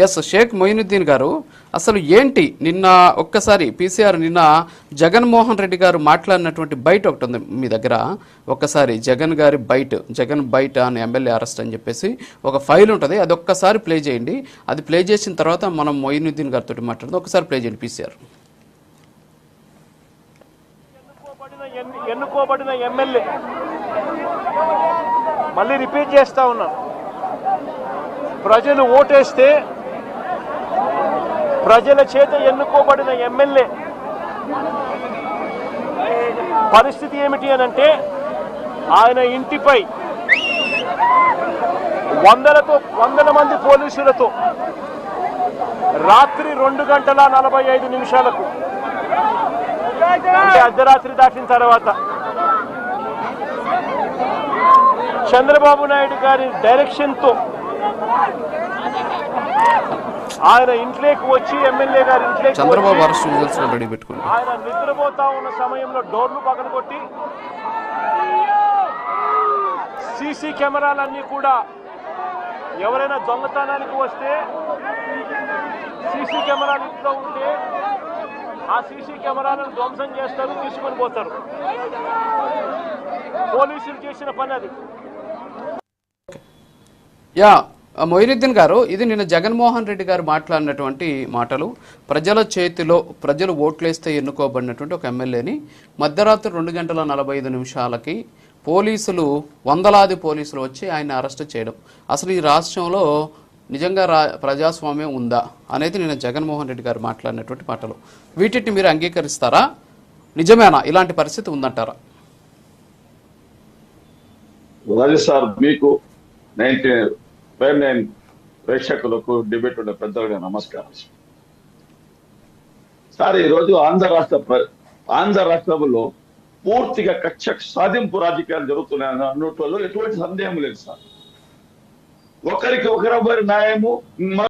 Yes Sheikh Moinuddin గారు, అసలు ఏంటి నిన్న ఒక్కసారి పీసీఆర్ నిన్న జగన్మోహన్ రెడ్డి గారు మాట్లాడినటువంటి బయట ఒకటి ఉంది మీ దగ్గర. ఒక్కసారి జగన్ గారి జగన్ బయట అని ఎమ్మెల్యే అరెస్ట్ అని చెప్పేసి ఒక ఫైల్ ఉంటుంది, అది ఒక్కసారి ప్లే చేయండి. అది ప్లే చేసిన తర్వాత మనం మొయినుద్దీన్ గారితో మాట్లాడదాం. ఒకసారి ప్లే చేయండి పీసీఆర్. ఎన్నుకోబడిన ఎమ్మెల్యే, మళ్ళీ రిపీట్ చేస్తా ఉన్నాం, ప్రజలు ఓటేస్తే ప్రజల చేత ఎన్నుకోబడిన ఎమ్మెల్యే పరిస్థితి ఏమిటి అనంటే, ఆయన ఇంటిపై వందల మంది పోలీసులతో రాత్రి 2:45 అంటే అర్ధరాత్రి దాటిన తర్వాత చంద్రబాబు నాయుడు గారి డైరెక్షన్తో ఆయన ఇంట్లోకి వచ్చి ఎమ్మెల్యే గారి ఇంట్లోకి ఆయన నిద్రపోతా ఉన్న సమయంలో డోర్లు పగలగొట్టి సీసీ కెమెరాలన్నీ కూడా ఎవరైనా దొంగతనానికి వస్తే సీసీ కెమెరాలు ఇంట్లో ఉంటే ఆ సీసీ కెమెరాలను ధ్వంసం చేస్తారు, తీసుకొని పోతారు. పోలీసులు చేసిన పని అది. మొయినుద్దీన్ గారు, ఇది నిన్న జగన్మోహన్ రెడ్డి గారు మాట్లాడినటువంటి మాటలు. ప్రజల చేతిలో ప్రజలు ఓట్లేస్తే ఎన్నుకోబడినటువంటి ఒక ఎమ్మెల్యేని మధ్యరాత్రి 2:45 పోలీసులు, వందలాది పోలీసులు వచ్చి ఆయన అరెస్ట్ చేయడం, అసలు ఈ రాష్ట్రంలో నిజంగా ప్రజాస్వామ్యం ఉందా అనేది నిన్న జగన్మోహన్ రెడ్డి గారు మాట్లాడినటువంటి మాటలు. వీటిని మీరు అంగీకరిస్తారా? నిజమేనా? ఇలాంటి పరిస్థితి ఉందంటారా? సార్, మీకు 99 ప్రేక్షకులకు, డిబేట్ ఉండే పెద్దలుగా నమస్కారం సార్. ఈరోజు ఆంధ్ర రాష్ట్రంలో పూర్తిగా కక్ష సాధింపు రాజకీయాలు జరుగుతున్నాయని అన్నట్లో ఎటువంటి సందేహం లేదు సార్. ఒకరికి ఒకరు న్యాయము